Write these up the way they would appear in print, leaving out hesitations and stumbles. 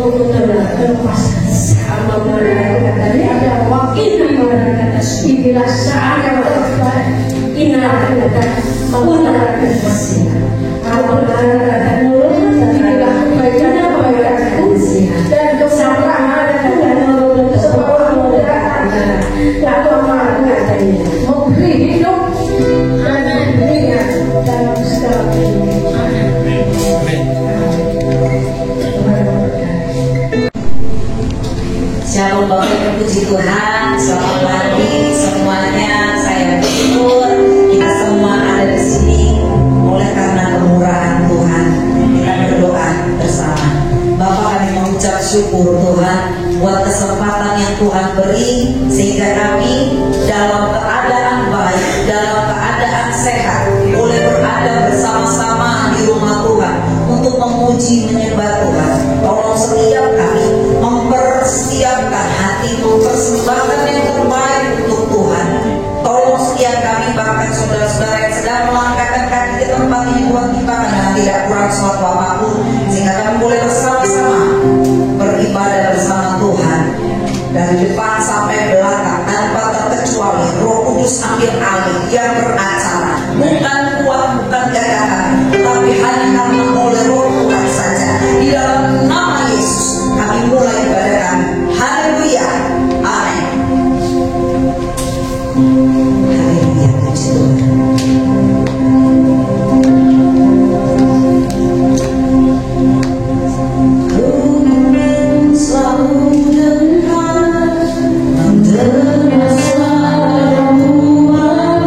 untuk melepaskan sama mereka dari ada wakil mereka istilah saat ina kata menggunakan mesin atau menggunakan mulut istilah menggunakan mesin dan kesabaran dan mulut sebuah menggunakan atau menggunakan memberi hidup anaknya dalam segala Shalom Bapak Ibu, puji Tuhan. Selamat pagi semuanya. Saya bersyukur kita semua ada di sini oleh karena kemurahan Tuhan. Kita berdoa bersama. Bapak, kami mengucap syukur Tuhan buat kesempatan yang Tuhan beri sehingga kami dalam keadaan baik, dalam keadaan sehat, boleh berada bersama-sama di rumah Tuhan untuk memuji menyembah Tuhan. Tolong setiap kami mempersiapkan hati, mempersembahkan yang terbaik untuk Tuhan. Tolong setiap kami, bahkan saudara-saudara yang sedang melangkahkan kaki ke tempat ini buat kita, karena tidak kurang suatu apapun, sehingga kami boleh bersama-sama beribadah bersama Tuhan dari depan sampai belakang tanpa terkecuali. Roh Kudus ambil alih, yang beracara, bukan kuat, bukan gagahan, tapi hanya karena oleh Roh Tuhan saja. Di dalam nama Yesus kami mulai ibadah kami. Haleluya, amin. Haleluya, puji Tuhan. Selalu dengar mendengar suara Tuhan.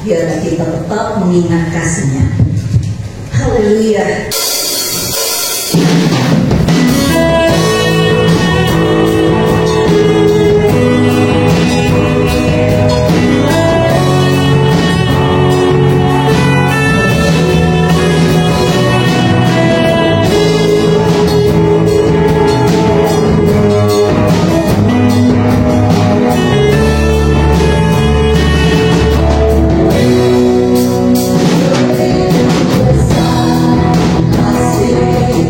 biar kita tetap mengingat kasihnya. Haleluya. Kasih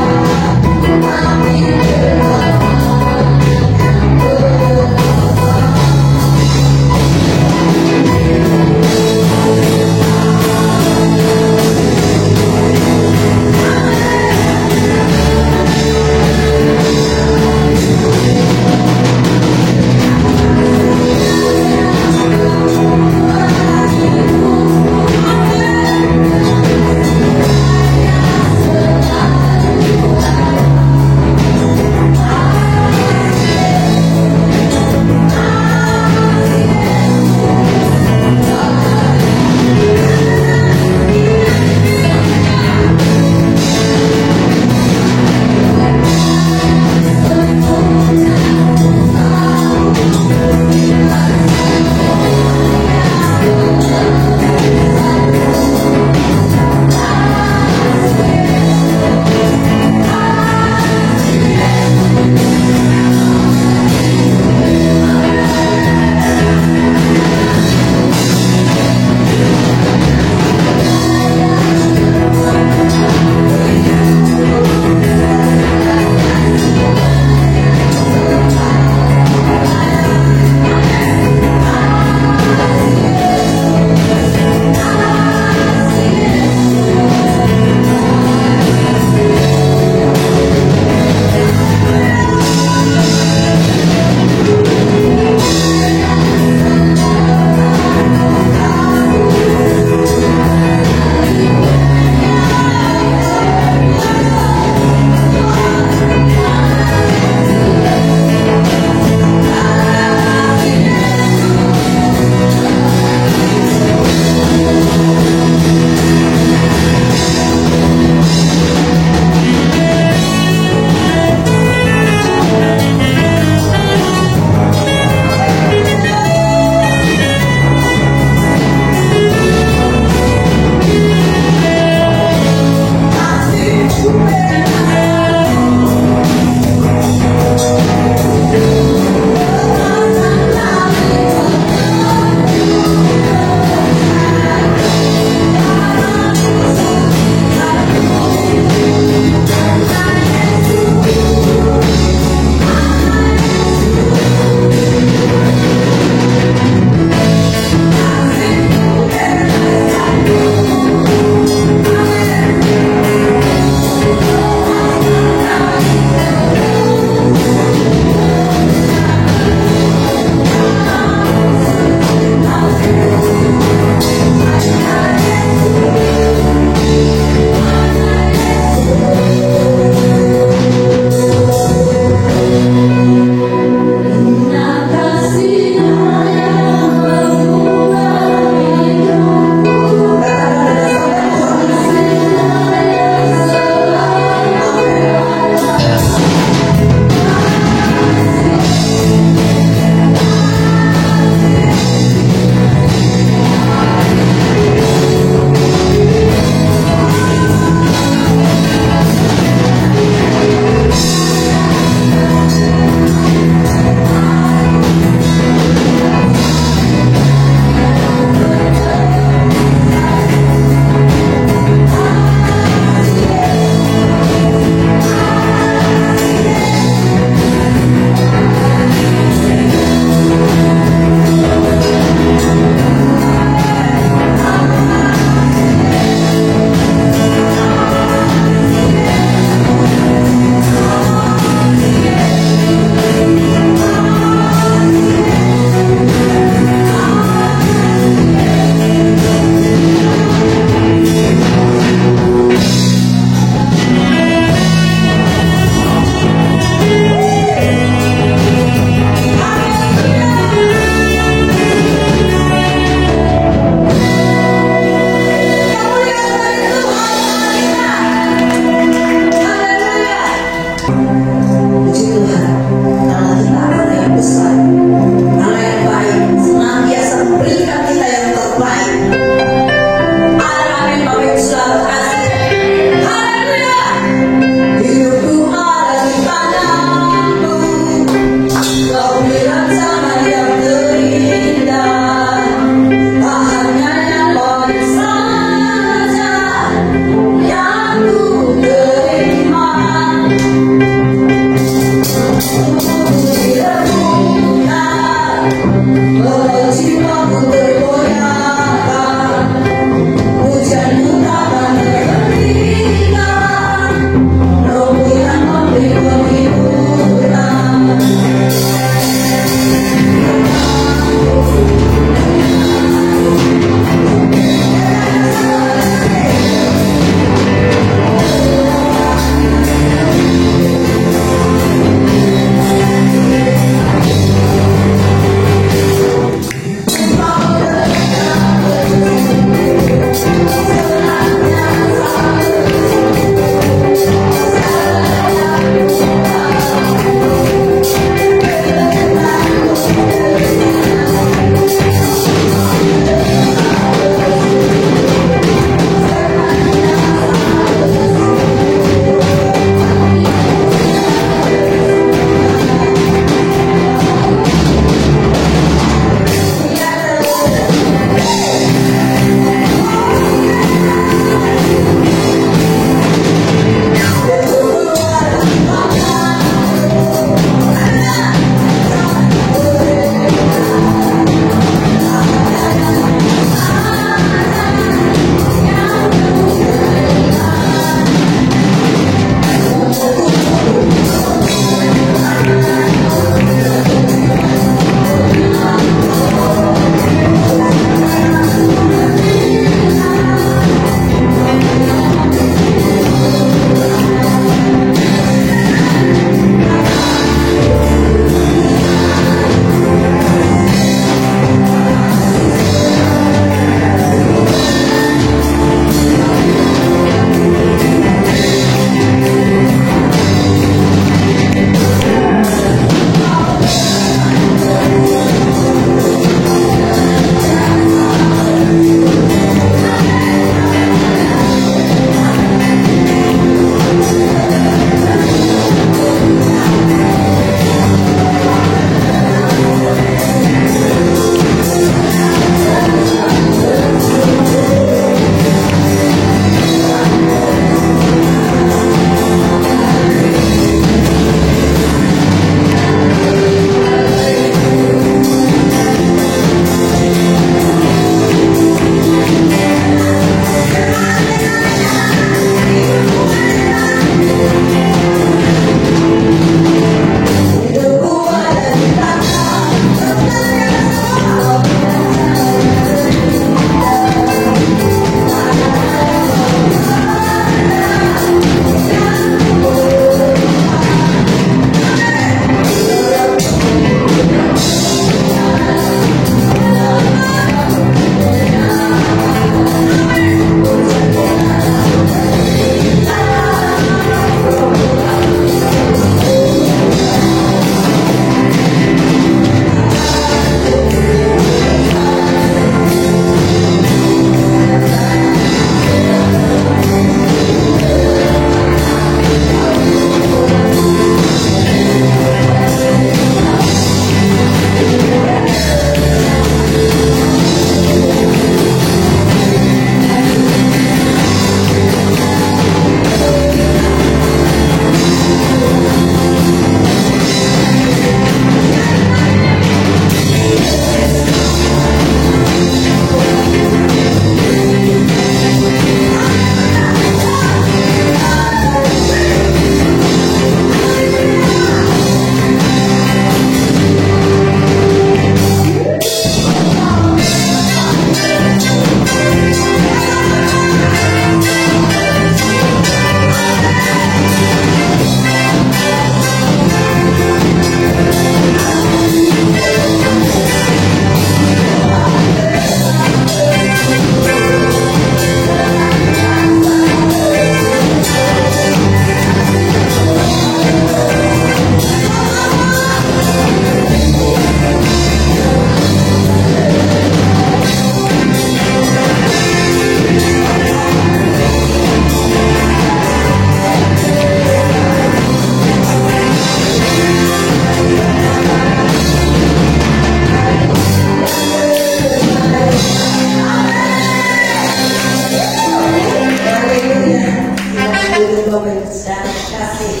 Bapak Ibu Saudara kasih.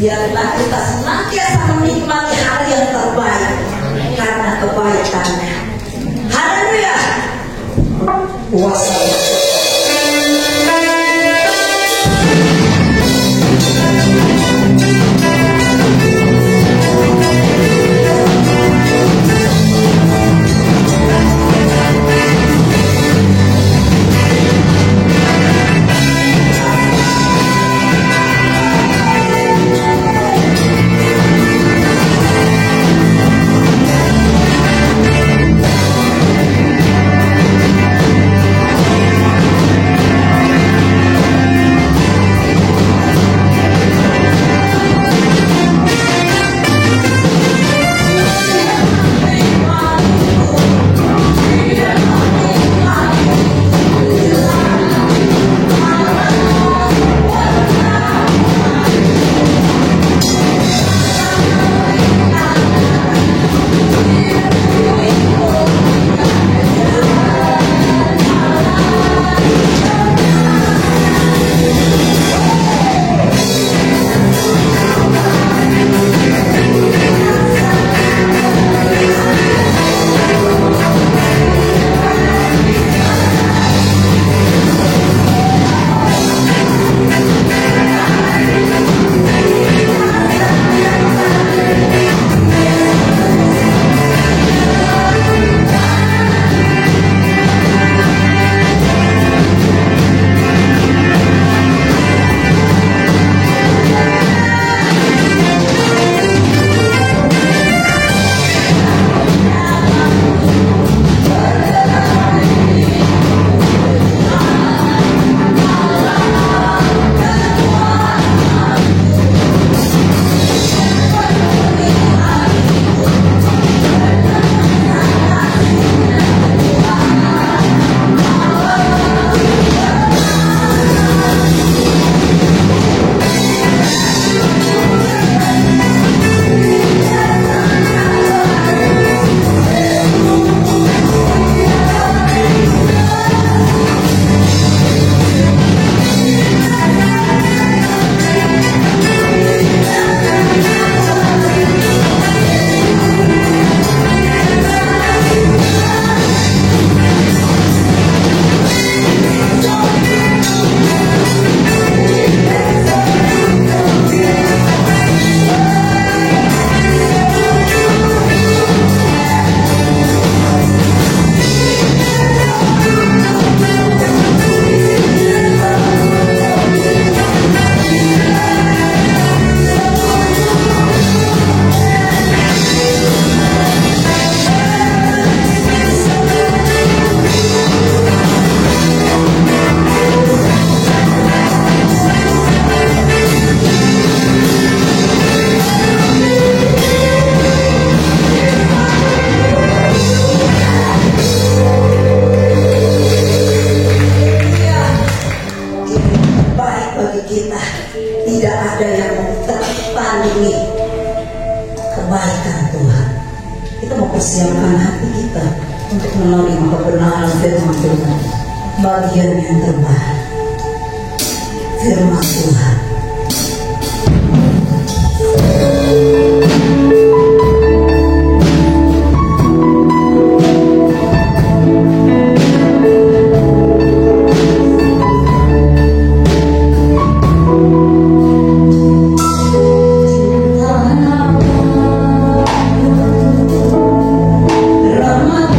Biarlah kita senantiasa menikmati hari yang terbaik karena kebaikannya. Haleluya. Kuasa kebaikan Tuhan. Kita mau persiapkan hati kita untuk menerima kebenaran firman Tuhan, bagian yang terbaik firman Tuhan. Rahmat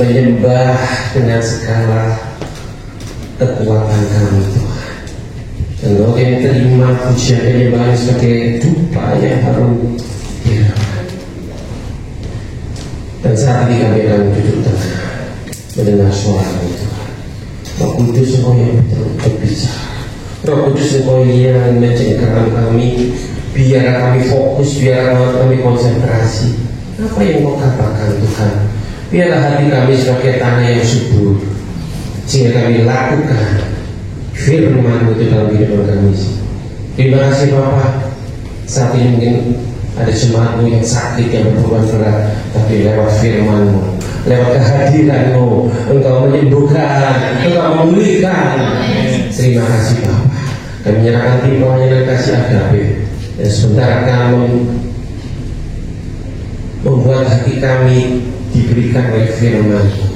menyembah dengan segala kekuatan kami Tuhan. Dan kami terima pujian penyembahan sebagai dupa yang harum diramat. Dan saat ini kami akan duduk tengah mendengar suara Tuhan. Roh Kudus Engkau yang berbicara, Roh Kudus Engkau yang mencengkeram kami, biar kami fokus, biar kami konsentrasi. Apa yang Engkau katakan Tuhan, biarlah hati kami sebagai tanah yang subur, sehingga kami lakukan firman-Mu itu dalam kehidupan kami. Terima kasih Bapak. Saat ini mungkin ada jemaat-Mu yang sakit, yang berbeban berat, tapi lewat firman-Mu, lewat kehadiran-Mu, Engkau menyembuhkan, Engkau memulihkan. Terima kasih Bapak. Kami menyerahkan tim pelayanan kasih agape, dan sebentar akan membuat hati kami diberikan oleh firman-Mu.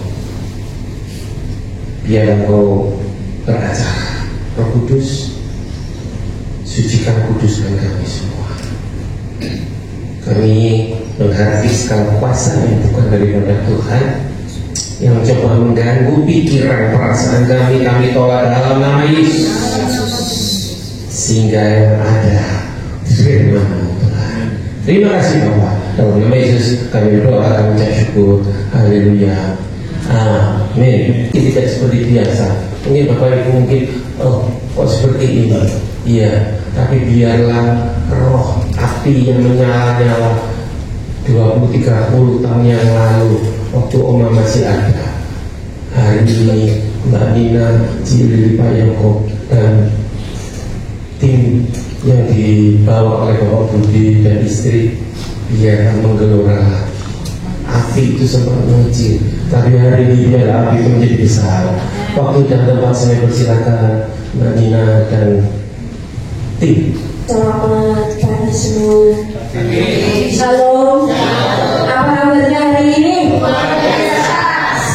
Biar Engkau beracara. Roh Kudus, sucikan, kuduskan kami semua. Kami menghadapi segala kuasa yang bukan daripada Tuhan, yang coba mengganggu pikiran, perasaan kami tolak dalam nama Yesus, sehingga yang ada firman-Mu Tuhan. Terima kasih Bapak. Dalam nama Yesus kami berdoa, kami ucap syukur. Haleluya. Amin. Ini tidak seperti biasa. Mungkin Bapak Ibu mungkin, kok seperti ini? Iya, tapi biarlah roh api yang menyala-nyala 20-30 tahun yang lalu waktu Oma masih ada. Hari ini Mbak Nina, Cili, Pak Yoko, dan tim yang dibawa oleh Bapak Budi dan istri, biarlah menggelora. Api itu sempat mengecil, tapi hari ini biar api itu menjadi besar. Waktu dan tempat saya persilakan Mbak Nina dan tim. Selamat pagi semua. Shalom. Apa kabarnya hari ini?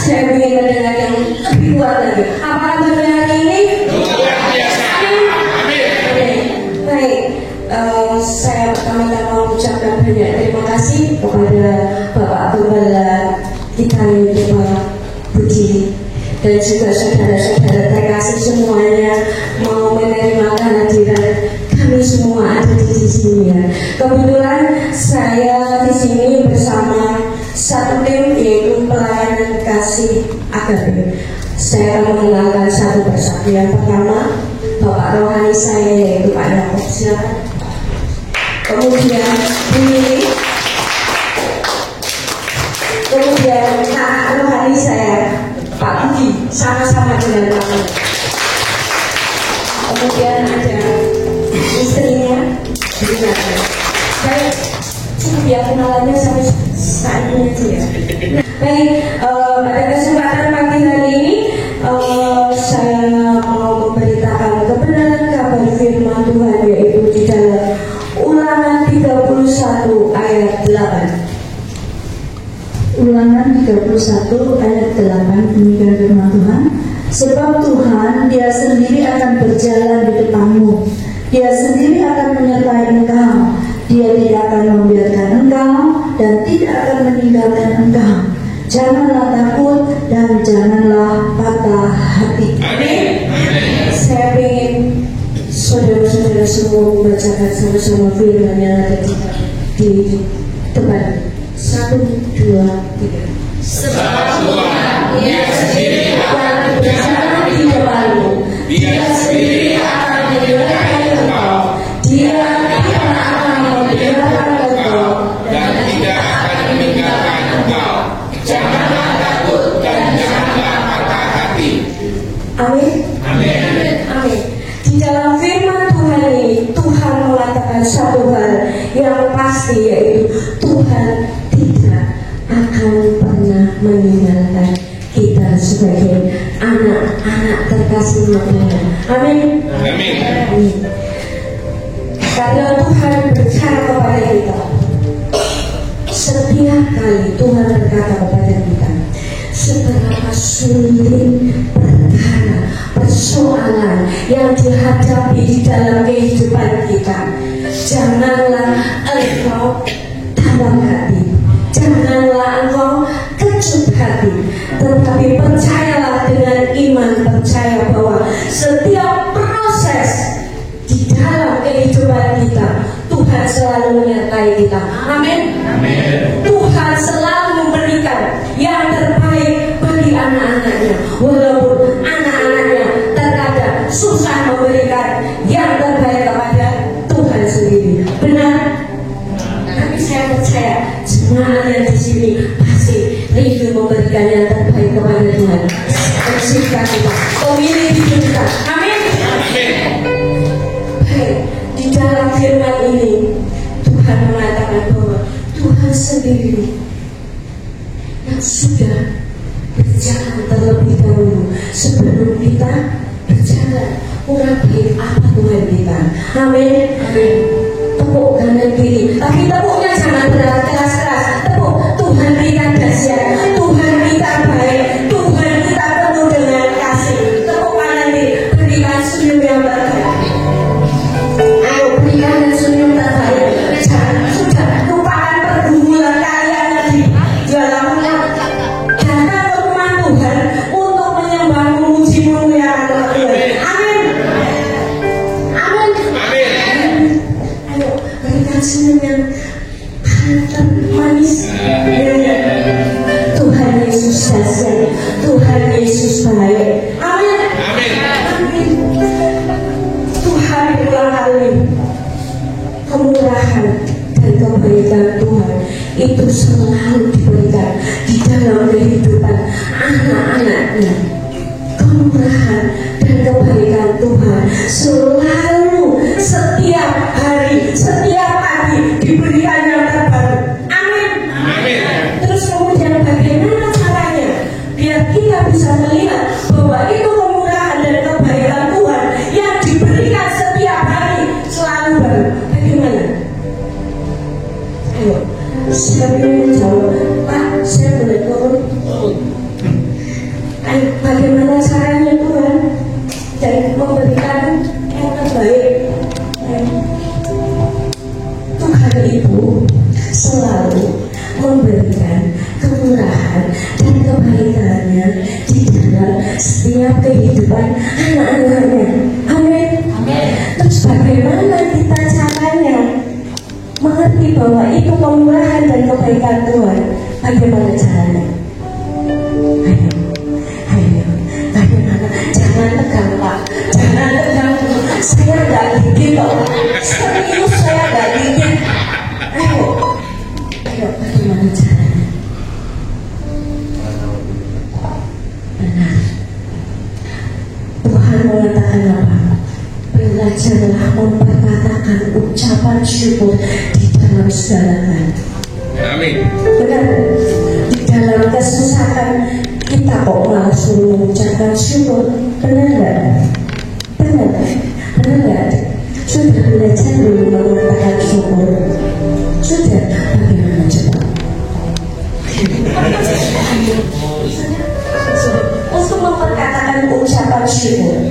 Saya ingin mendengar yang lebih kuat lagi. Apa kabarnya hari ini? Baik. Saya pertama-tama mengucapkan banyak terima kasih kepada Bapak Gembala kita Bapak Budi dan juga saudara-saudara terkasih semuanya mau menerima kehadiran kami semua ada di sini ya. Kebetulan saya di sini bersama satu tim yaitu pelayanan kasih agape. Saya akan mengenalkan satu persatu. Yang pertama Bapak rohani saya yaitu Pak Yakob, silakan. Kemudian ini, kemudian kakak rohani saya Pak Budi, sama-sama dengan kami. Kemudian ada istrinya, saya cukup ya kenalannya sampai saat ini aja ya. Baik, pada kesempatan pagi hari ini saya mau memberitakan kebenaran kabar firman Tuhan, yaitu di dalam Ulangan 31 ayat 8. Ulangan 31 ayat 8, demikian firman Tuhan. Sebab Tuhan Dia sendiri akan berjalan di depanmu, Dia sendiri akan menyertai engkau, Dia tidak akan membiarkan engkau dan tidak akan meninggalkan engkau. Janganlah takut dan janganlah patah hati. Amin. Saya ingin saudara-saudara semua membacakan sama-sama firman yang ada di depan. 1, 2, 3. Sebab Tuhan Dia sendiri akan berjalan di depanmu, Dia sendiri akan menyertai engkau, Dia tidak akan membiarkan engkau dan tidak akan meninggalkan engkau. Janganlah takut dan janganlah patah hati. Amin. Amin. Amin. Di dalam firman Tuhan ini, Tuhan mengatakan satu hal yang pasti, yaitu Tuhan tidak akan pernah meninggalkan kita sebagai anak-anak terkasih Tuhan. Amin. Amin. Amin. Karena Tuhan berbicara kepada kita, setiap kali Tuhan berkata kepada kita, seberapa sulit perkara, persoalan yang dihadapi di dalam kehidupan kita, janganlah engkau tambah hati, janganlah engkau kecut hati, menyertai kita. Amin. Tuhan selalu memberikan yang terbaik bagi anak-anaknya, walaupun anak-anaknya terkadang susah memberikan yang terbaik kepada Tuhan sendiri. Benar? Tapi saya percaya semuanya di sini pasti rindu memberikan yang terbaik kepada Tuhan. Pencipta kita, pemilik hidup kita. Amin. Baik, di dalam firman ini Tuhan mengatakan bahwa Tuhan sendiri yang sudah berjalan terlebih dahulu sebelum kita berjalan. Mengabdi apa Tuhan kita. Amin. Tepuk kanan kiri, tapi tepuknya jangan keras-keras. Tepuk, Tuhan kita dahsyat, Tuhan kita baik, Tuhan kita penuh dengan kasih. Tepuk kanan kiri, berikan senyum yang terbaik. Ayo berikan senyum terbaik. Sudah lupakan pergumulan kalian di dalamnya. Datang ke rumah Tuhan untuk menyembah, memuji, memuliakan Tuhan. Amin. Ayo berikan senyum yang manis. Tuhan Yesus dahsyat, Tuhan Yesus baik. Amin. Tuhan ulang kali kemurahan dan kebaikan Tuhan itu selalu diberikan di dalam kehidupan anak-anaknya. Kemurahan dan kebaikan Tuhan selalu, setiap hari, setiap pagi diberikan yang terbaru. Amin. Terus kemudian bagaimana caranya biar kita bisa melihat bahwa itu kemurahan dan kebaikan Tuhan yang diberikan setiap hari selalu baru? Bagaimana? Ayo, siapa yang menjawab? Pak, saya boleh turun? Ayo, bagaimana caranya Tuhan dan memberikan yang terbaik? Tuhan itu selalu memberikan kemurahan dan kebaikannya di dalam setiap kehidupan anak-anaknya. Amin. Terus bagaimana kita caranya mengerti bahwa itu kemurahan dan kebaikan Tuhan? Bagaimana caranya? Ayo, bagaimana? Jangan tegang Pak, jangan tegang. Saya nggak gigit kok. Serius saya nggak gigit. Ayo, bagaimana caranya? Benar. Tuhan mengatakan apa? Belajarlah memperkatakan ucapan syukur di dalam segala hal. Benar. Di dalam kesusahan kita kok malah suruh mengucapkan syukur. Benar nggak? Benar nggak? Sudah belajar dulu mengatakan syukur? Sudah? Bagaimana coba? Untuk memperkatakan ucapan syukur,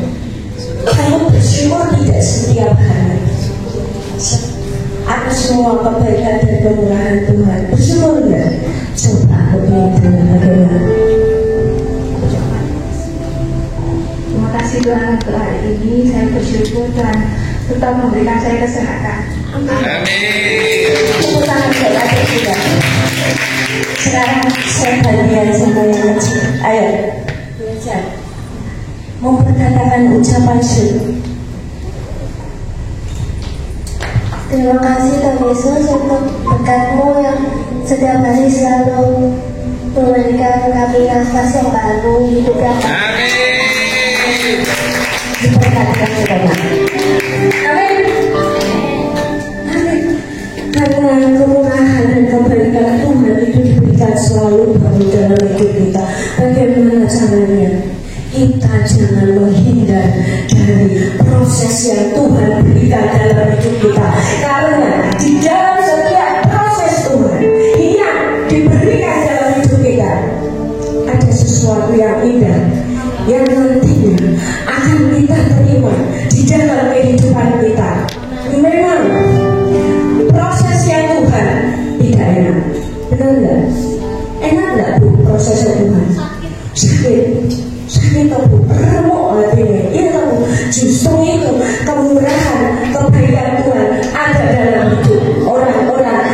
kamu bersyukur tidak setiap hari atas semua kebaikan dan kemurahan Tuhan? Bersyukur nggak? Coba aku ingin dengar bagaimana. Terima kasih Tuhan untuk hari ini. Saya bersyukur Tuhan tetap memberikan saya kesehatan. Tepuk tangan buat adik kita. Sekarang saya bagian sama yang kecil. Ayo, belajar memperkatakan ucapan syukur. Terima kasih Tuhan Yesus untuk berkat-Mu yang setiap hari selalu memberikan kami nafas yang baru, hidup yang baru. Diberkatkan banyak. Amin. Karena kemurahan dan kebaikan Tuhan itu diberikan selalu baru dalam hidup kita. Bagaimana caranya? Kita jangan menghindar dari proses yang Tuhan berikan dalam hidup kita. Karena di dalam setiap proses Tuhan yang diberikan dalam hidup kita ada sesuatu yang indah yang nantinya akan kita terima di dalam kehidupan kita. Memang prosesnya Tuhan tidak enak. Benar nggak? Enak nggak Bu prosesnya Tuhan? Sakit Bu, remuk hatinya. Itu justru itu kemurahan, kebaikan Tuhan ada dalam hidup orang-orang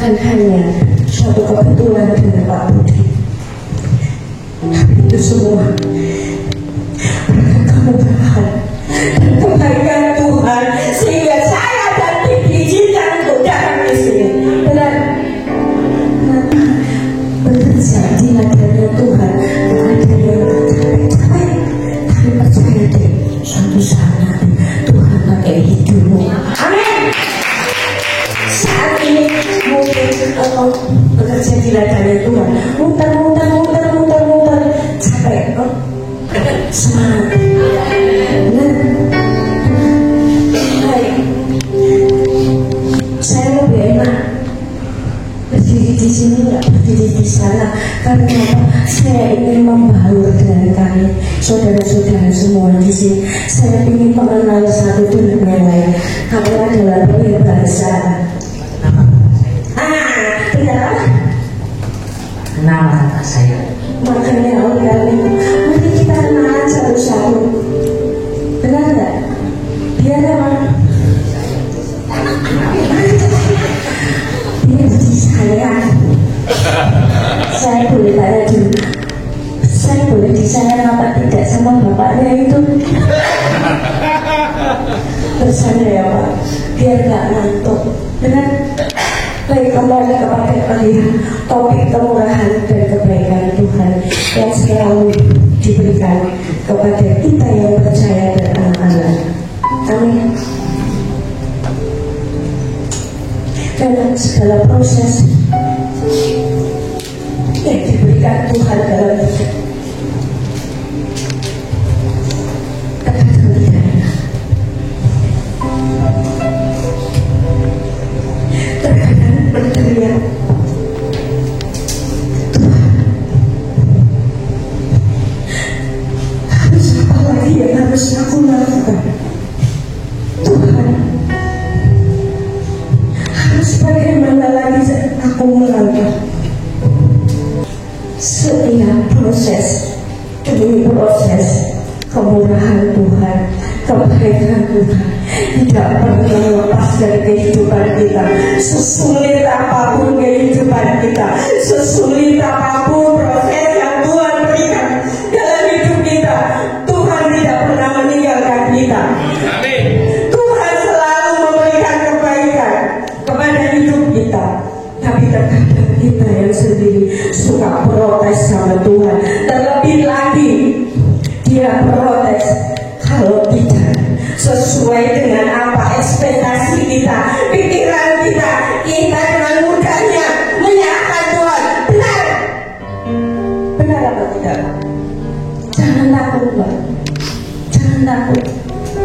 bukan hanya suatu kebetulan dengan Pak Budi, tapi itu semua berkat kemudahan dan kebaikan Tuhan sehingga saya dan diizinkan untuk datang di sini. Benar, bekerja di ladangnya Tuhan, ada yang capek-capek, tapi percaya deh, suatu saat nanti Tuhan pakai hidupmu. Amin. Saat ini mungkin engkau bekerja di ladangnya Tuhan, muter, capek, semangat. Baik, saya lebih enak berdiri di sini, nggak berdiri di sana, karena saya ingin membaur dengan kalian, saudara-saudara semua di sini. Saya ingin mengenal satu dengan yang lain. Kamu adalah berbahasa. Benar? Nama saya. Makanya oleh karena itu, mari kita kenalan satu-satu. Benar nggak? Biar apa? Biar disayang. Saya boleh tanya dulu. Saya boleh disayang apa tidak sama bapaknya itu? Bersama ya Pak, biar nggak ngantuk. Benar? Baik, kembali kepada kalian, topik kemurahan dan kebaikan Tuhan yang selalu diberikan kepada kita yang percaya dan anak-anak. Amin. Dalam segala proses yang diberikan Tuhan dalam hidup, berteriak, Tuhan, harus apa lagi yang harus aku lakukan? Tuhan, harus bagaimana lagi aku melangkah? Setiap proses demi proses kemurahan Tuhan, kebaikan Tuhan tidak pernah lepas dari kehidupan kita. Sesulit apapun kehidupan kita, sesulit apapun proses yang Tuhan berikan dalam hidup kita, Tuhan tidak pernah meninggalkan kita. Tuhan selalu memberikan kebaikan kepada hidup kita. Tapi terkadang kita yang sendiri suka protes sama Tuhan. Terlebih lagi dia protes kalau tidak sesuai dengan apa ekspektasi kita, pikiran kita dengan mudahnya menyalahkan Tuhan. Benar? Benar apa tidak? Jangan takut, Pak. Jangan takut.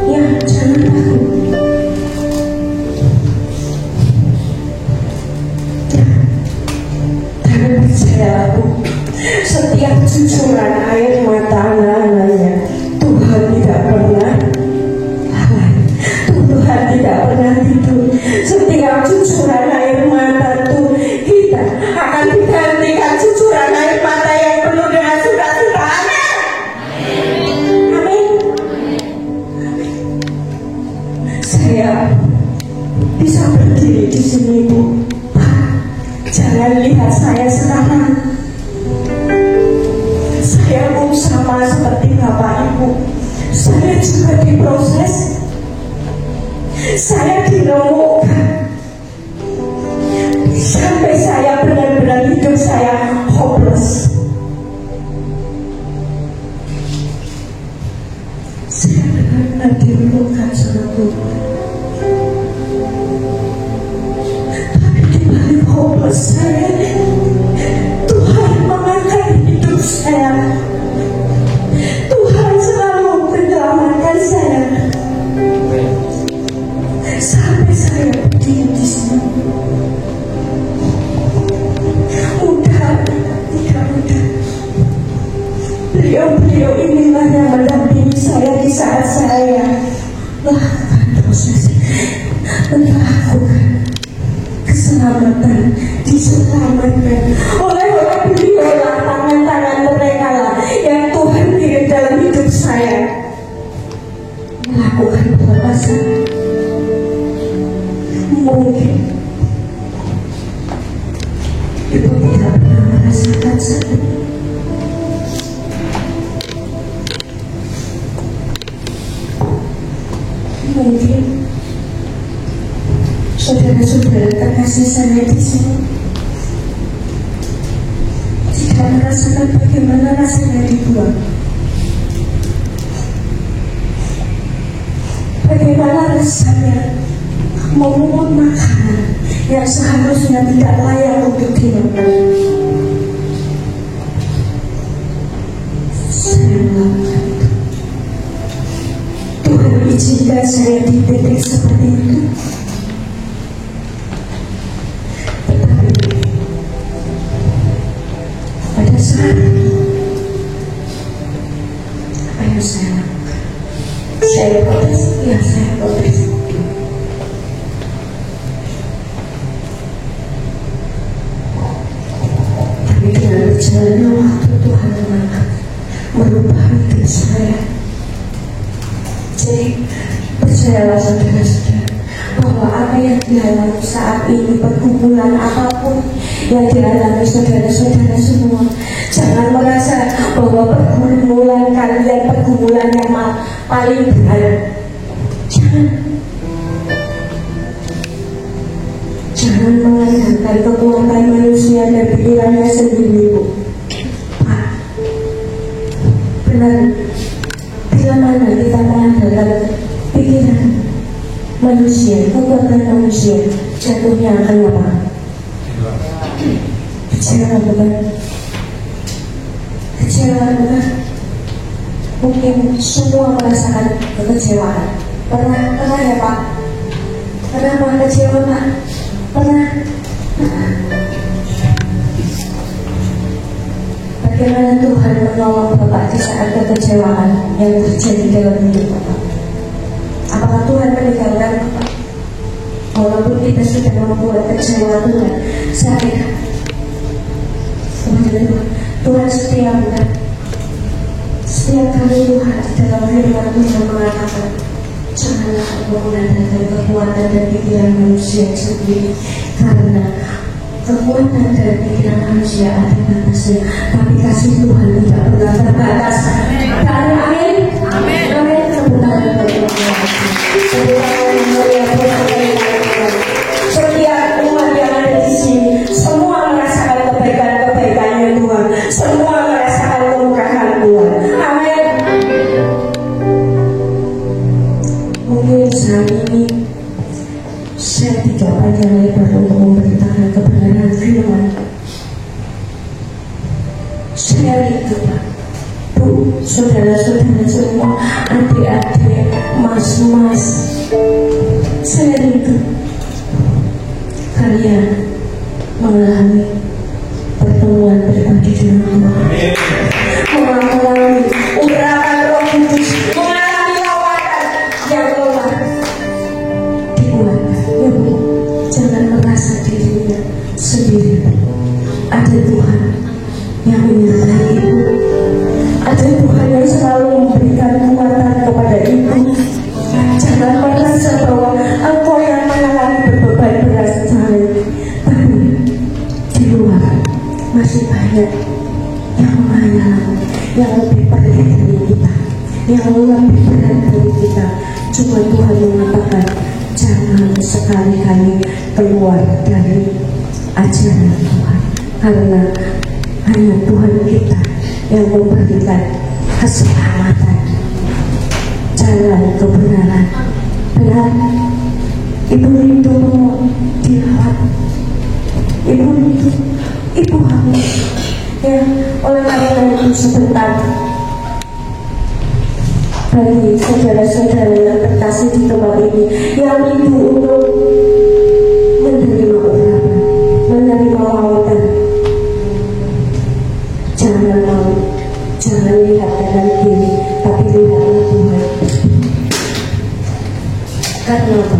Ya, jangan takut. Ya. Dan percaya aku, setiap cucuran air mata anak-anaknya, Tuhan tidak pernah Tuhan tidak pernah tidur. Setiap cucuran air mata itu kita akan digantikan cucuran air mata yang penuh dengan sukacita. Amin. Saya bisa berdiri di sini, Bu. Jangan lihat saya sekarang. Saya pun sama seperti Bapak Ibu. Saya juga diproses. Saya dinemukan sampai saya benar-benar hidup saya hopeless. Saya benar-benar dinemukan sama Tuhan. Tapi di balik hopeless saya, Tuhan mengangkat hidup saya. Tuhan selalu menyelamatkan saya. Sampai saya berdiri di sini. Mudah, tidak mudah. Beliau-beliau inilah yang mendampingi saya di saat saya melakukan proses, melakukan keselamatan, diselamatkan oleh beliau lah, tangan-tangan mereka lah yang Tuhan kirim dalam hidup saya melakukan pelepasan. Mungkin saudara-saudara terkasih saya di sini tidak merasakan bagaimana rasanya dibuang, bagaimana rasanya memungut makanan yang seharusnya tidak layak untuk dimakan. Saya melakukan itu. Tuhan izinkan saya di titik seperti itu. Tetapi pada saat itu, apa yang saya lakukan? Saya protes, ya saya protes. Tapi dengan berjalannya waktu Tuhan merubah hidup saya. Jadi percayalah saudara-saudara bahwa apa yang dialami saat ini, pergumulan apapun yang dialami saudara-saudara semua, jangan merasa bahwa pergumulan kalian pergumulan yang paling berat. Jangan mengandalkan kekuatan manusia dan pikirannya sendiri, Bu. Pak, benar. Bila mana kita mengandalkan pikiran manusia, kekuatan manusia, jatuhnya akan apa? Kecewa, bukan? Kecewa, bukan? Mungkin semua merasakan kekecewaan. Pernah ya Pak? Pernah kecewa Pak? Pernah? Bagaimana Tuhan menolong Bapak di saat kekecewaan yang terjadi dalam hidup Bapak? Apakah Tuhan meninggalkan Bapak? Walaupun kita sudah membuat kecewa Tuhan, saya Tuhan setia, bukan? Setiap kali Tuhan di dalam firman Tuhan mengatakan, janganlah engkau mengandalkan kekuatan dan pikiran manusia sendiri, karena kekuatan dan pikiran manusia ada batasnya, tapi kasih Tuhan tidak pernah terbatas. Dan amin. Amin. Amin. Setiap umat yang ada di sini, semua merasakan kebaikan-kebaikannya Tuhan, semua merasakan kemurahan Tuhan. Amin. Mungkin saat ini saya tidak panjang lebar untuk memberitakan kebenaran firman. Saya rindu Pak, Bu, saudara-saudara semua, adik-adik, mas-mas, saya rindu kalian mengalami pertemuan pribadi dengan Tuhan, mengalami urapan Roh Kudus, mengalami lawatan yang keluar. Jangan merasa dirinya sendiri. Ada Tuhan yang menyertai ibu. Ada Tuhan yang selalu memberikan kekuatan kepada ibu. Jangan merasa bahwa engkau yang mengalami berbeban berat sekali. Tapi di luar masih banyak yang mengalami yang lebih berat dari kita, yang lebih berat dari kita. Cuma Tuhan mengatakan, jangan sekali-kali keluar dari ajaran Tuhan, karena hanya Tuhan kita yang memberikan keselamatan, jalan kebenaran. Benar, ibu rindu dirawat, ibu rindu, ibu hamil. Ya, oleh karena itu sebentar bagi saudara-saudara yang terkasih di tempat ini yang rindu untuk menerima urapan, menerima lawatan, jangan mau, jangan lihat kanan kiri, tapi lihatlah Tuhan. Karena apa?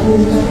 Setiap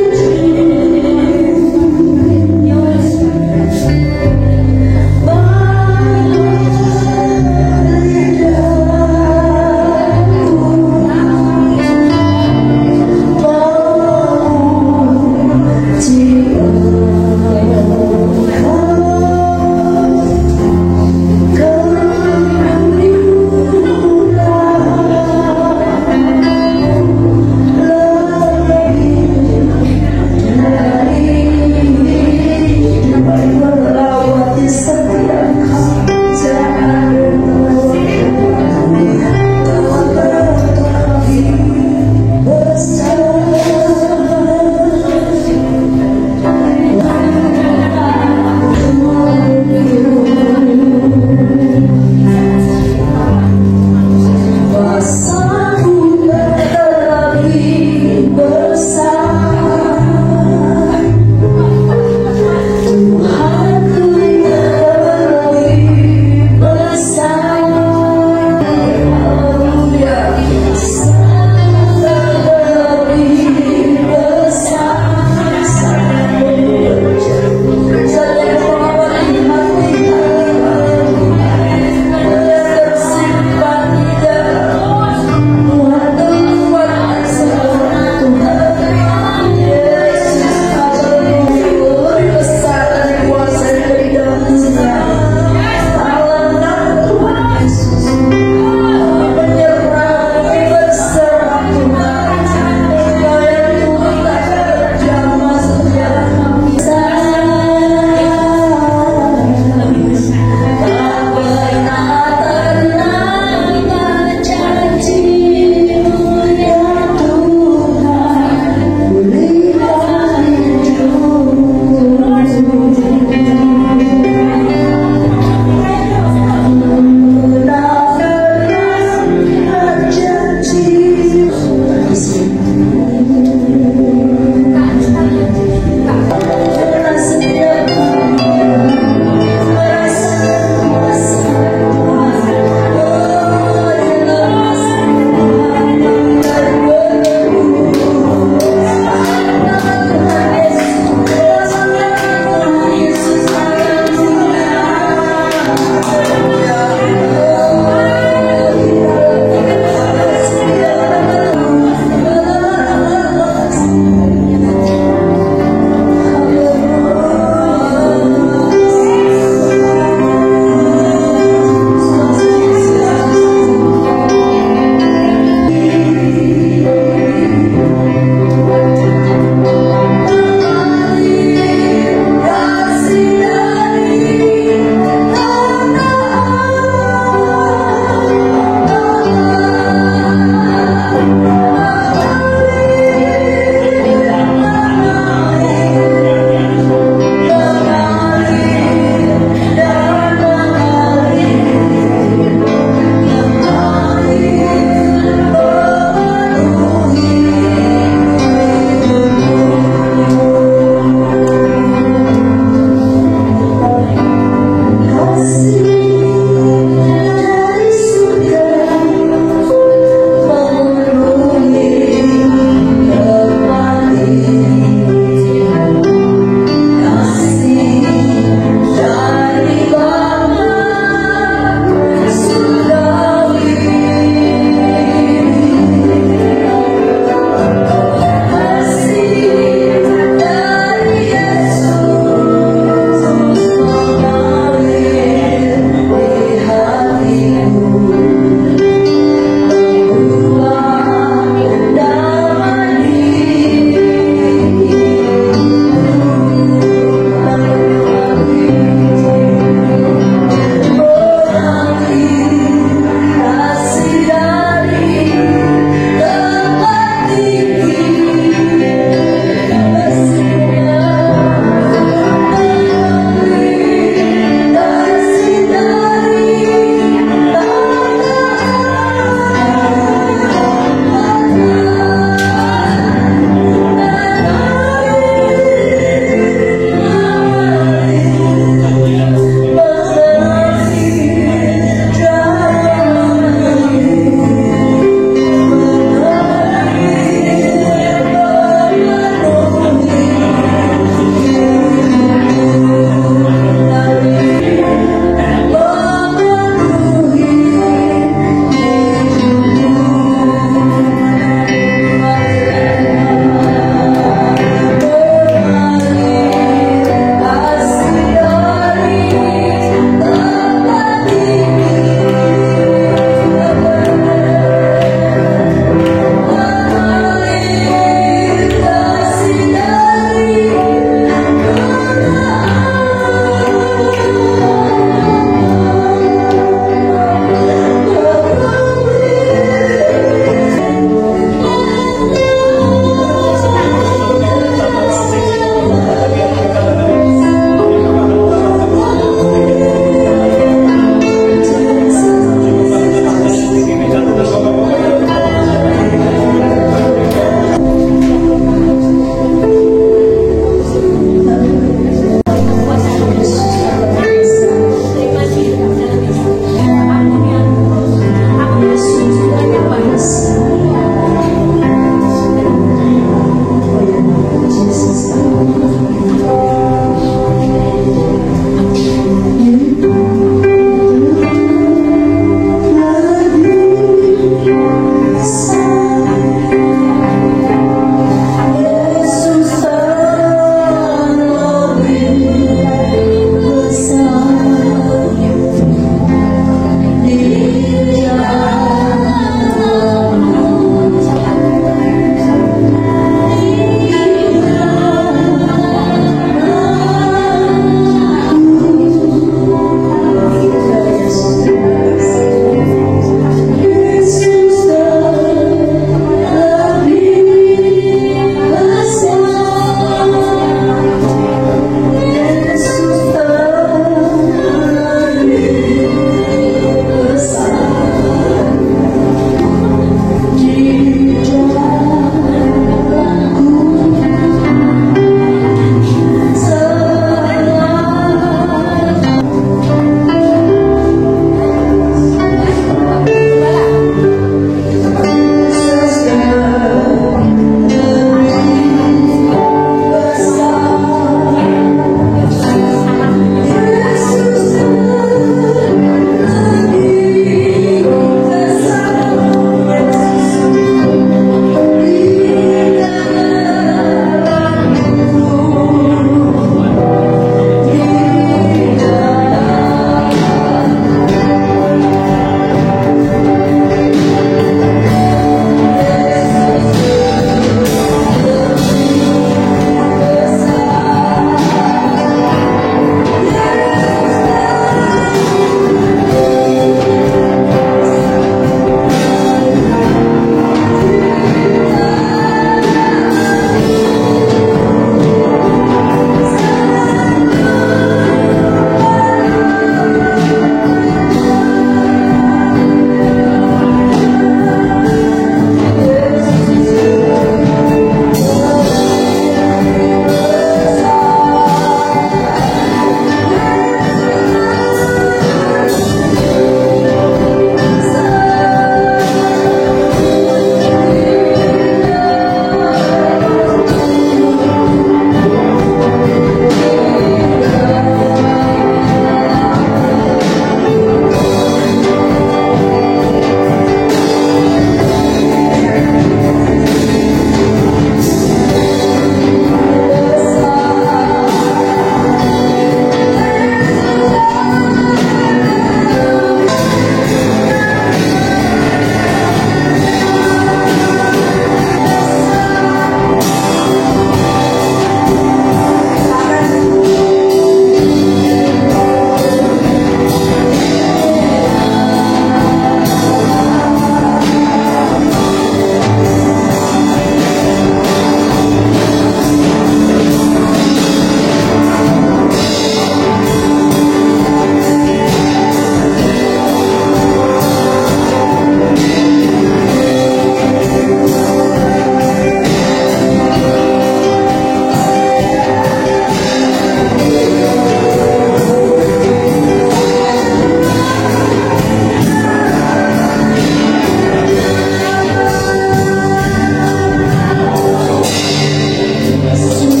Amin.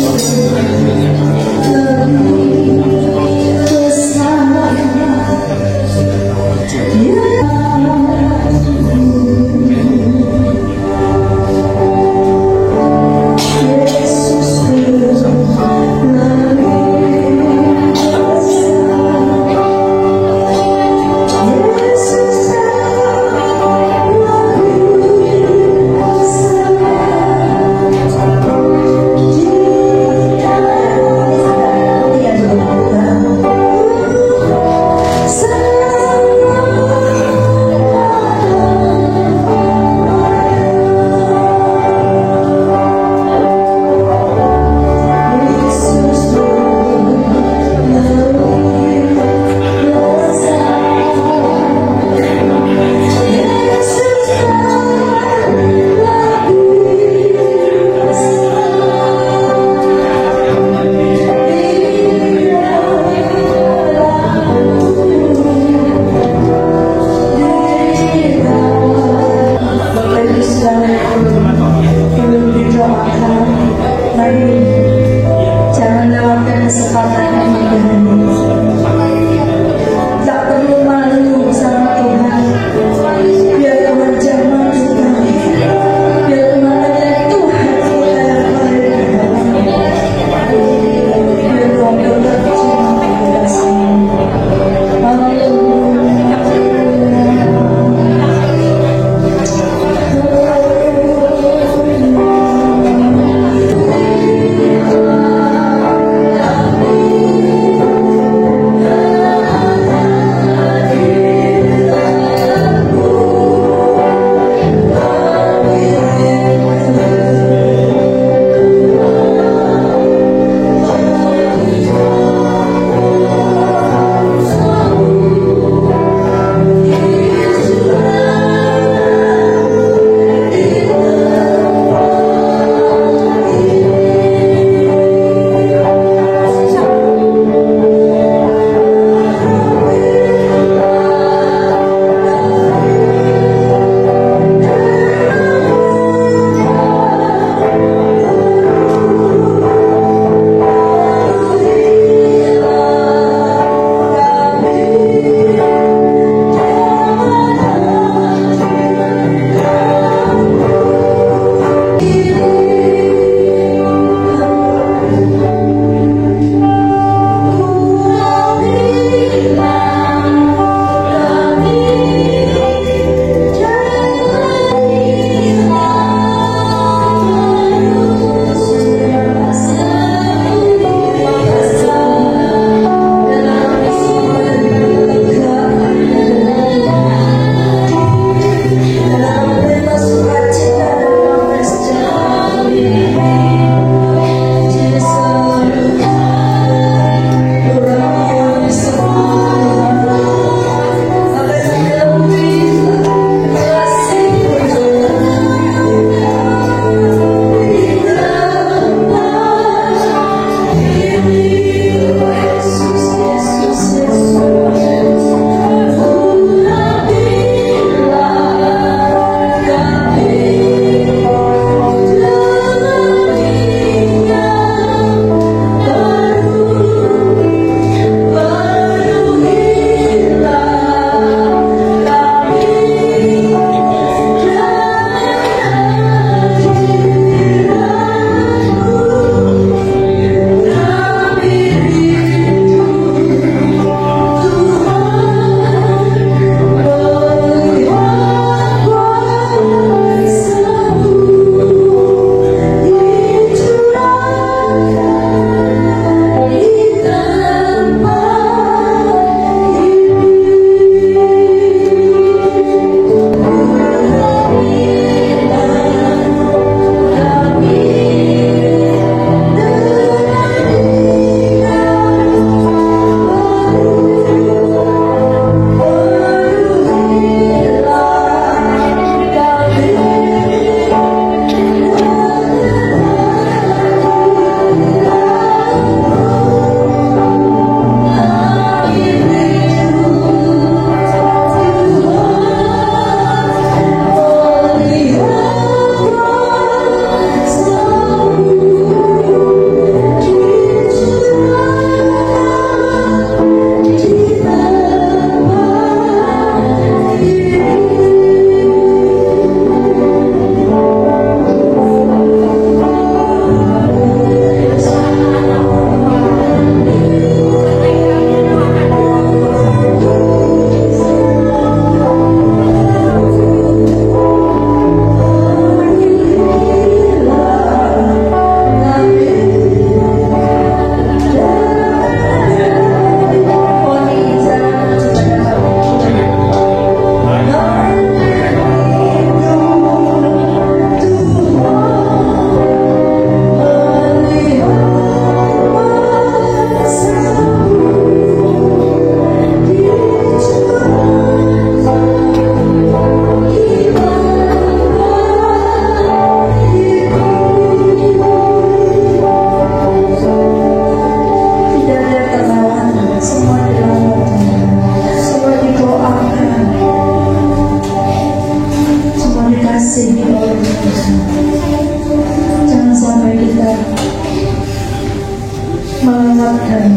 menyelamatkan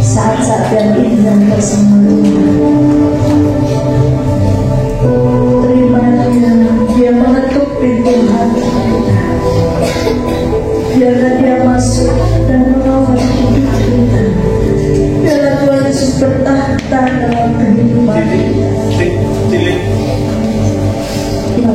saat-saat yang indah bersama-sama. Terima dia mengetuk pintu hati kita. Biarlah dia masuk dan mengawal hidup kita. Biarlah Tuhan Yesus bertahta dalam kehidupan kita. Ya,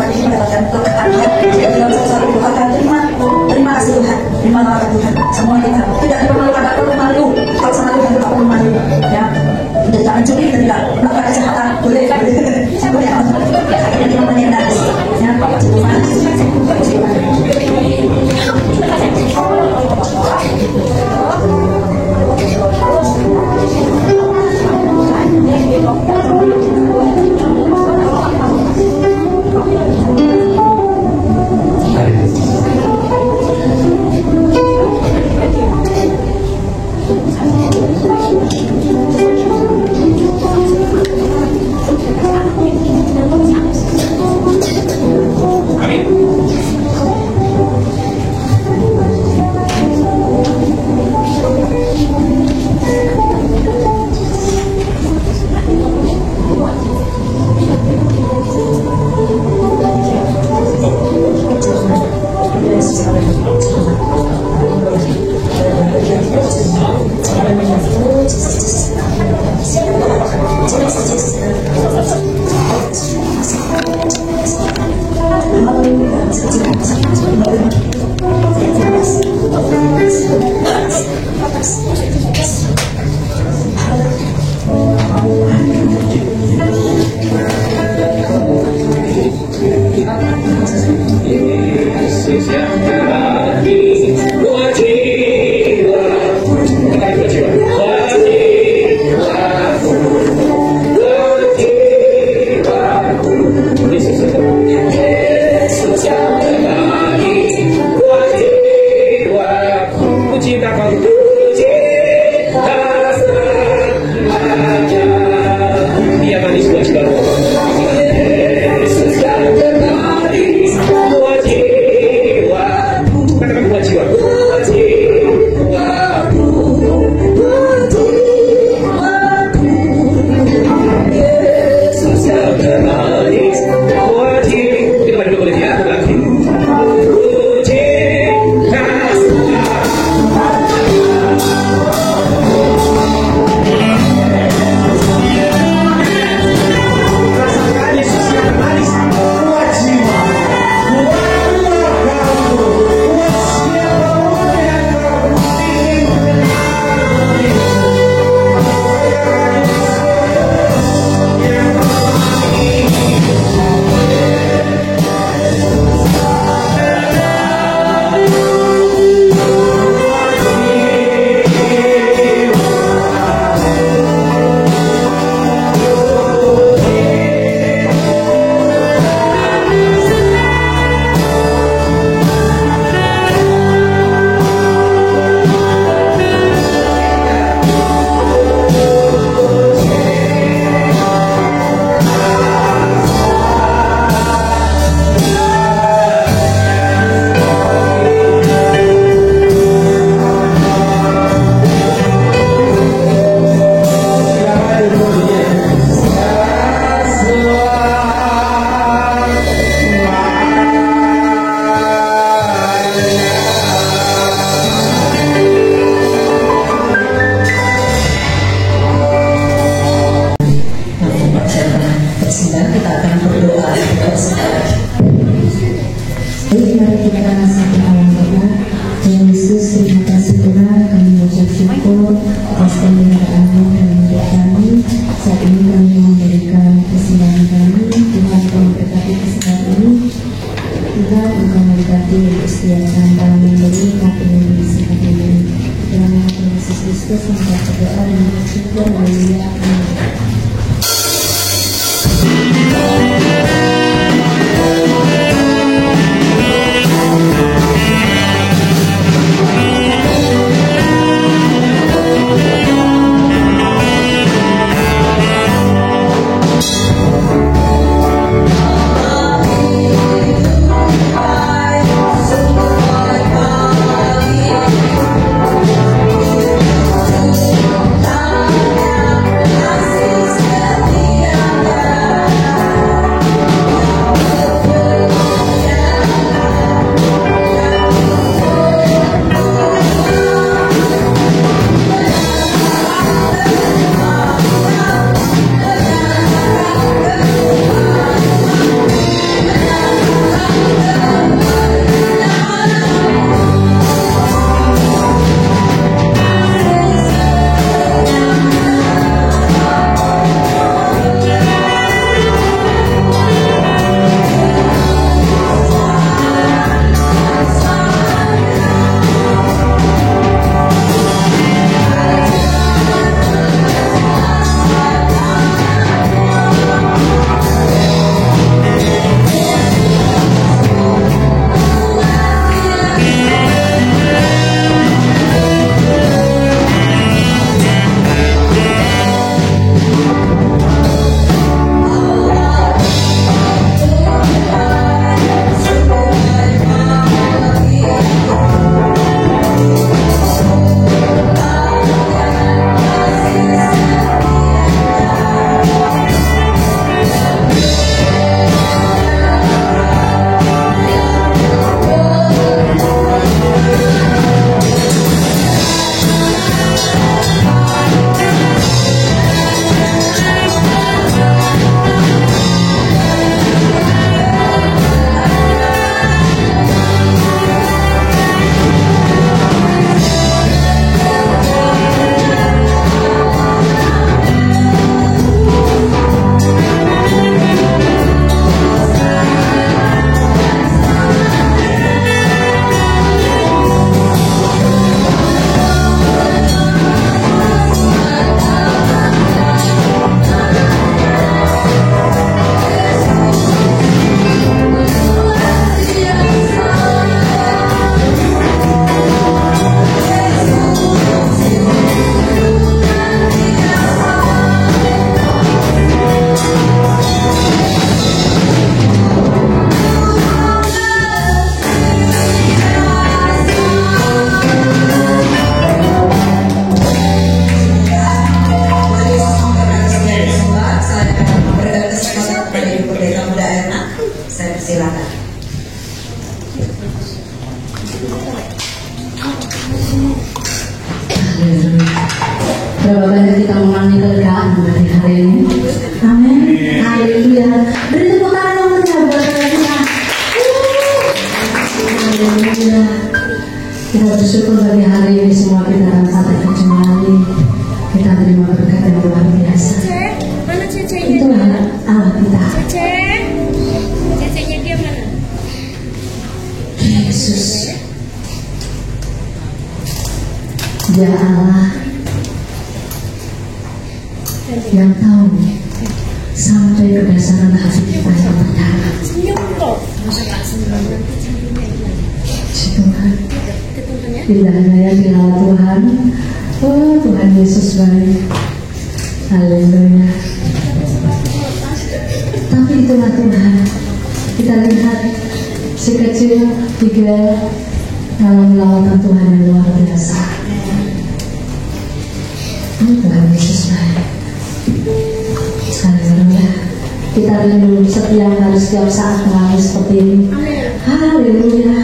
saat ini mendapatkan berkatnya. Jadi dalam satu doakan terima kasih Tuhan, terima kasih Tuhan. Semua kita tidak diperlukan, tak perlu malu. Kalau sama Tuhan tak perlu malu. Ya, dan jangan curi, dan tidak melakukan kejahatan. Boleh, saya boleh. Akhirnya kita menyendal. Ya, Bapak Tuhan. This Berapa banyak kita mengalami kelegaan pada hari ini. Amin. Haleluya. Beri tepuk tangan yang meriah buat kita. Haleluya. Kita bersyukur bagi hari ini semua kita akan sampai kecuali kita terima berkat yang luar biasa. Mana cecenya? Itulah Allah kita. Cecenya dia mana? Yesus. Dia Allah yang tahu sampai kedasaran hati kita yang pertama. Senyum kok. Tuhan, indahnya dirawat Tuhan. Oh Tuhan Yesus baik. Haleluya. Tapi itulah Tuhan. Kita lihat si kecil tiga dalam lawatan Tuhan yang luar biasa. Oh Tuhan Yesus baik. Haleluya. Kita rindu setiap hari setiap saat mengalami seperti ini. Haleluya.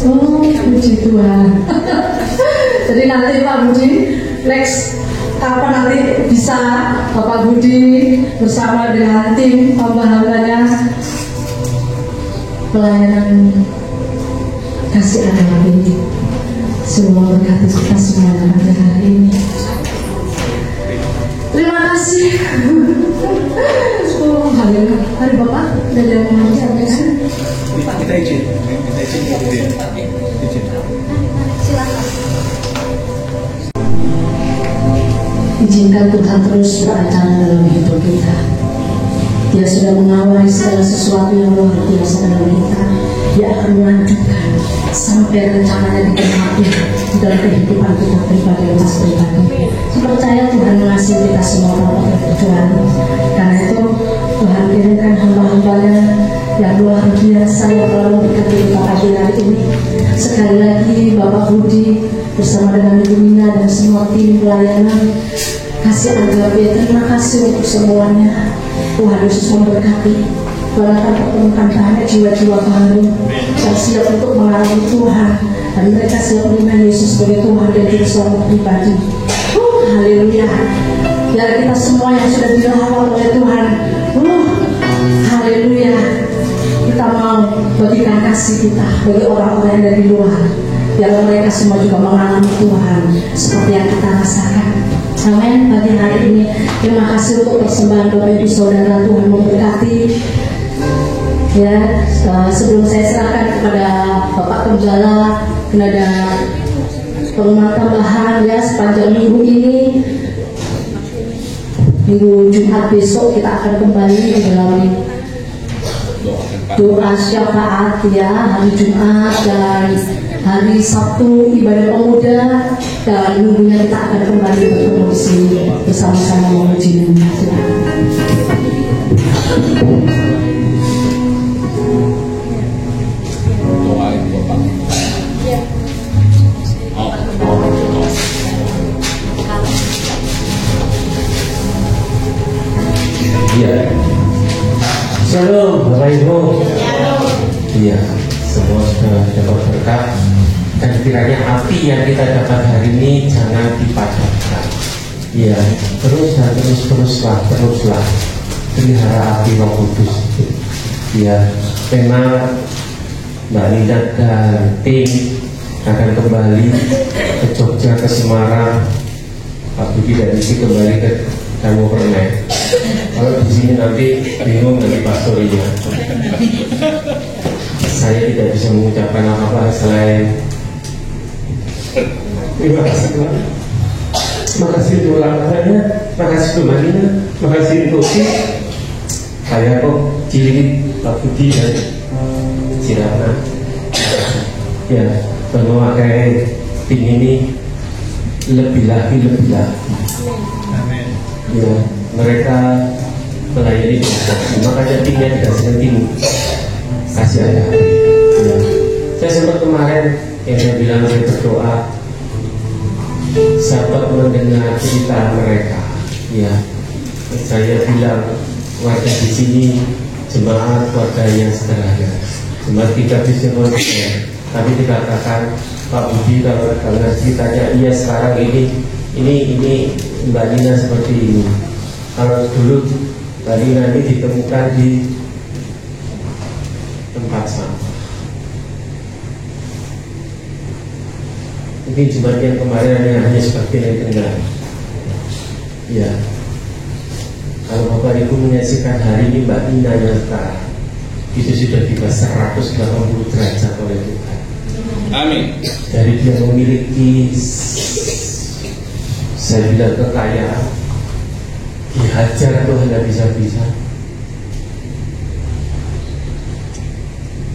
Oh puji Tuhan. Jadi nanti Pak Budi next nanti bisa Bapak Budi bersama dengan tim hamba-hambanya pelayanan kasih agama ini. Semua berkati kita semuanya pada hari ini. Terima kasih. Oh, hari Bapak dan yang mau sampaikan. Kita izin izin. Izinkan Tuhan terus beracara dalam hidup kita. Dia sudah mengawali segala sesuatu yang luar biasa dalam kita. Dia akan melanjutkan sampai rencananya digenapi di dalam kehidupan kita pribadi lepas pribadi. Saya percaya Tuhan mengasihi kita semua tanpa terkecuali. Karena itu Tuhan kirimkan hamba-hambanya yang luar biasa yang telah memberkati kita pagi hari ini. Sekali lagi Bapak Budi bersama dengan Ibu Mina dan semua tim pelayanan kasih agape, terima kasih untuk semuanya. Tuhan Yesus memberkati. Tuhan akan pertemukan banyak jiwa-jiwa baru yang siap untuk mengalami Tuhan, dan mereka siap menerima Yesus sebagai Tuhan dan Juru Selamat pribadi. Haleluya. Biar kita semua yang sudah dirawat oleh Tuhan, haleluya, kita mau bagikan kasih kita bagi orang-orang yang dari luar, biar mereka semua juga mengalami Tuhan seperti yang kita rasakan. Amin. Pagi hari ini terima kasih untuk persembahan Bapak Ibu Saudara. Tuhan memberkati. Ya, sebelum saya serahkan kepada Bapak Penjala, ada pengumuman tambahan ya sepanjang minggu ini. Minggu Jumat besok kita akan kembali di dalam doa syafaat ya, hari Jumat dan hari Sabtu ibadah pemuda, dan minggunya kita akan kembali bertemu di sini bersama-sama memuji nama Tuhan. Iya. Shalom Bapak Ibu. Iya, semua sudah dapat berkat, dan kiranya api yang kita dapat hari ini jangan dipadamkan. Iya, teruslah pelihara api Roh Kudus. Iya, memang Mbak Linda dan tim akan kembali ke Jogja, ke Semarang. Pak Budi dan Isi kembali ke Danau Permai. Kalau di sini nanti bingung dari pastornya. Saya tidak bisa mengucapkan apa-apa selain terima kasih Tuhan. Terima kasih untuk langkahnya, terima kasih untuk Marina, terima kasih untuk saya kok Cilik, Pak Budi dan Cirana. Ya, memakai tim ini lebih lagi. Amin. Ya, mereka melayani kita. Makanya timnya dikasihkan tim kasih aja. Ya. Saya sempat kemarin yang saya bilang saya berdoa, sahabat mendengar cerita mereka. Ya, saya bilang warga di sini jemaat warga yang sederhana. Jemaat kita bisa melihat. Tadi dikatakan Pak Budi kalau ngerti tanya, iya sekarang ini Mbak Nina seperti ini. Kalau dulu Mbak Nina ini ditemukan di tempat sampah. Mungkin jemaat yang kemarin hanya sebagian yang dengar. Ya. Kalau Bapak Ibu menyaksikan hari ini Mbak Nina yang sekarang, itu sudah di bawah 180 derajat oleh Tuhan. Amin. Dari dia memiliki, saya bilang, kekayaan, dihajar Tuhan tidak bisa-bisa,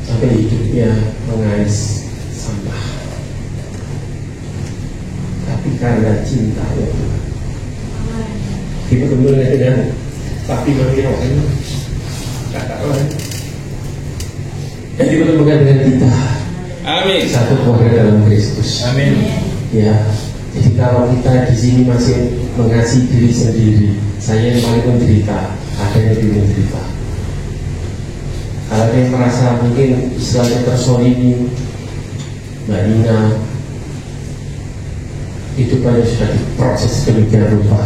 sampai hidupnya mengais sampah. Tapi karena cinta ya Tuhan, kita bermula dengan Papi Mami Rohan, kakak Rohan, dan dipertemukan dengan kita. Amin. Satu keluarga dalam Kristus. Amin. Ya, jadi kalau kita di sini masih mengasihi diri sendiri, saya yang paling menderita, ada yang lebih menderita. Kalau ada yang merasa mungkin istilahnya tersolimi, Mbak Nina, hidupannya sudah diproses demikian rupa.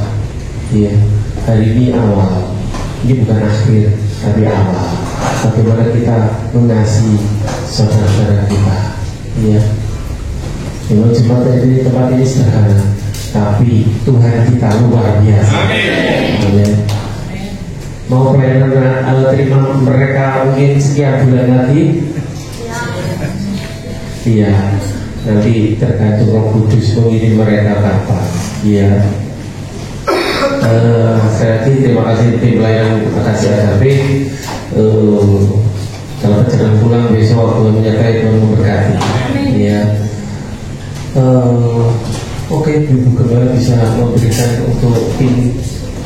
Ya, hari ini awal, ini bukan akhir, tapi awal. Bagaimana kita mengasihi saudara-saudara kita. Ya, memang jemaat di tempat ini sederhana, tapi Tuhan kita luar biasa. Amin. Mau pelayanan terima mereka mungkin sekian bulan lagi. Iya, nanti tergantung Roh Kudus mengirim mereka kapan. Iya. Sekali lagi terima kasih tim pelayanan Kasih AKB. Kalau perjalanan pulang besok Tuhan menyertai, Tuhan memberkati. Ya. Oke, Ibu Gembala bisa memberikan untuk tim.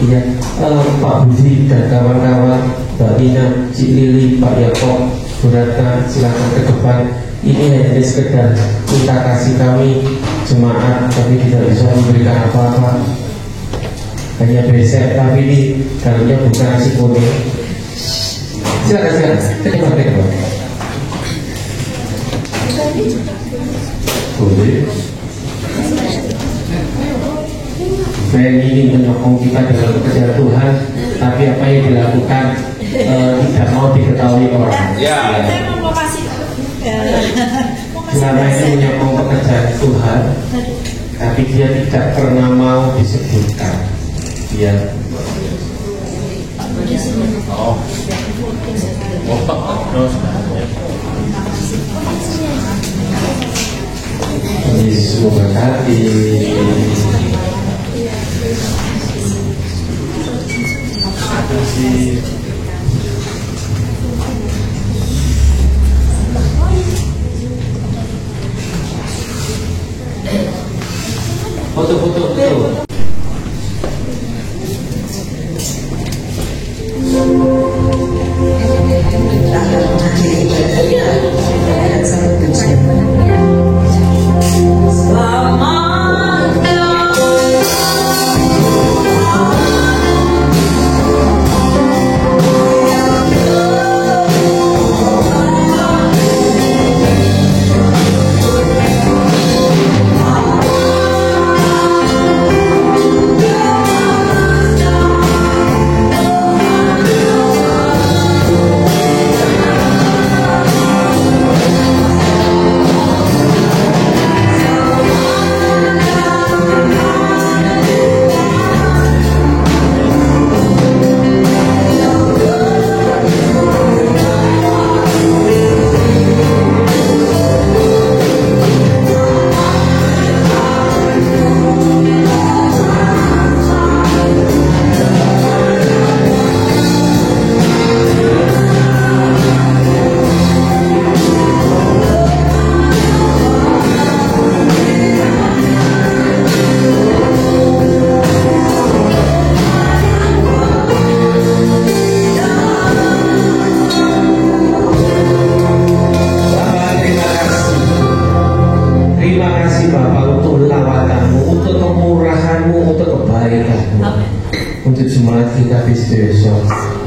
Ya, Pak Budi dan kawan-kawan, Mbak Nina, Cik Lili, Pak Yakob, Bu Ratna, silakan ke depan. Ini hanya sekedar minta kasih kami jemaat, tapi tidak bisa memberikan apa-apa. Hanya besek, tapi ini dalamnya bukan nasi kuning. Silakan, terima kasih. Boleh. Saya ingin menyokong kita dalam pekerjaan Tuhan, tapi apa yang dilakukan tidak mau diketahui orang. Ya. Selama ini menyokong pekerjaan Tuhan, tapi dia tidak pernah mau disebutkan. Ya. Yesus memberkati. Foto. Kita akan mengakhiri ibadah kita dengan satu pujian. Selamat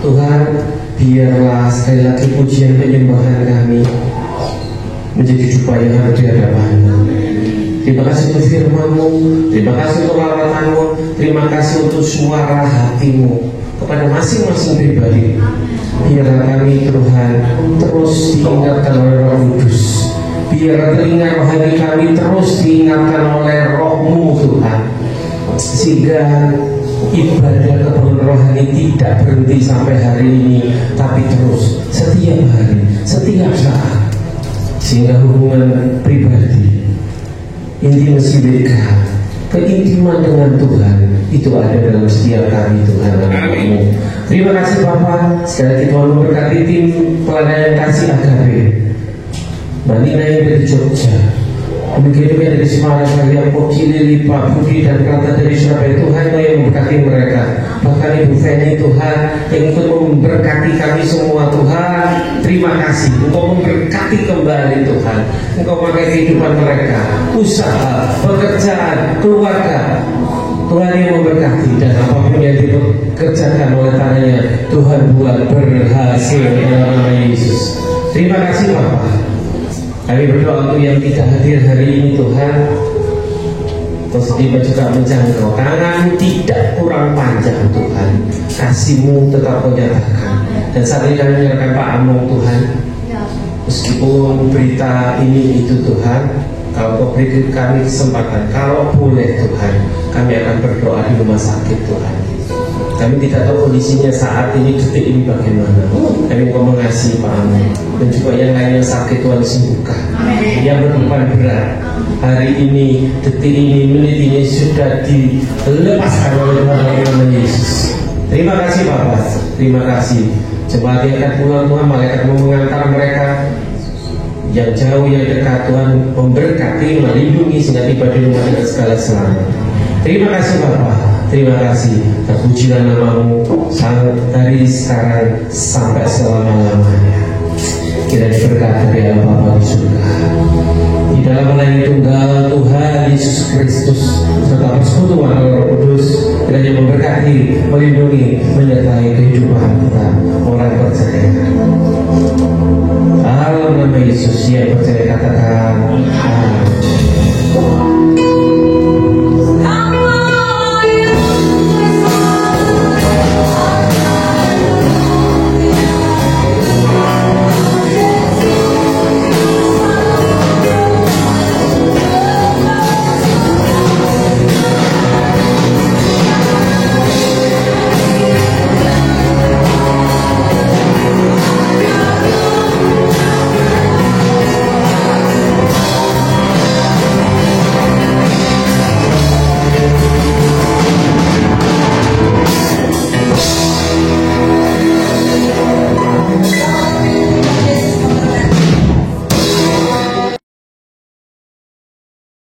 Tuhan, biarlah sekali lagi pujian penyembahan kami kami menjadi jubah yang ada di hadapan-Mu. Terima kasih untuk firman-Mu, terima kasih untuk lawatan-Mu, terima kasih untuk suara hati-Mu kepada masing-masing pribadi. Biarlah kami Tuhan terus diingatkan oleh Roh Kudus. Biar telinga rohani kami terus diingatkan oleh Roh-Mu Tuhan, sehingga ibadah kebun rohani tidak berhenti sampai hari ini, tapi terus setiap hari, setiap saat, sehingga hubungan pribadi, intimasi mereka, keintiman dengan Tuhan itu ada dalam setiap kami Tuhan. Amin. Terima kasih Bapak. Sekali lagi Tuhan memberkati tim pelayanan kasih AKP Manina yang dari Jogja, demikian juga dari Semarang, Karya Poki, Lili, Pak Budi, dan Rata dari Surabaya. Tuhan yang memberkati mereka, bahkan Ibu Feni Tuhan yang ikut memberkati kami semua Tuhan. Terima kasih Engkau memberkati kembali Tuhan. Engkau pakai kehidupan mereka, usaha, pekerjaan, keluarga. Tuhan yang memberkati, dan apapun yang dikerjakan oleh tangannya Tuhan buat berhasil dalam nama Yesus. Terima kasih Bapak. Kami berdoa untuk yang tidak hadir hari ini Tuhan, Kau juga menjangkau, tangan tidak kurang panjang Tuhan, kasih-Mu tetap Kau nyatakan. Dan saat ini kami menyerahkan Pak Among Tuhan, meskipun berita ini itu Tuhan, kalau Kau beri kami kesempatan, kalau boleh Tuhan, kami akan berdoa di rumah sakit Tuhan. Kami tidak tahu kondisinya saat ini, detik ini bagaimana. Kami Engkau mengasihi Pak Among, dan juga yang lainnya sakit Tuhan sembuhkan. Yang berbeban berat hari ini, detik ini, menit ini sudah dilepaskan oleh nama Yesus. Terima kasih Bapak, terima kasih. Jemaat yang akan pulang Tuhan, malaikat mengantar mereka yang jauh yang dekat. Tuhan memberkati, melindungi sehingga tiba di rumah dengan segala selamat. Terima kasih Bapak, terima kasih. Terpujilah nama-Mu dari sekarang sampai selama-lamanya. Kiranya berkat dari Allah Bapa di surga, di dalam melayani tunggal Tuhan Yesus Kristus, serta persekutuan Roh Kudus, kiranya memberkati, melindungi, menyertai kehidupan kita orang percaya. Dalam nama Yesus yang percaya katakan amin.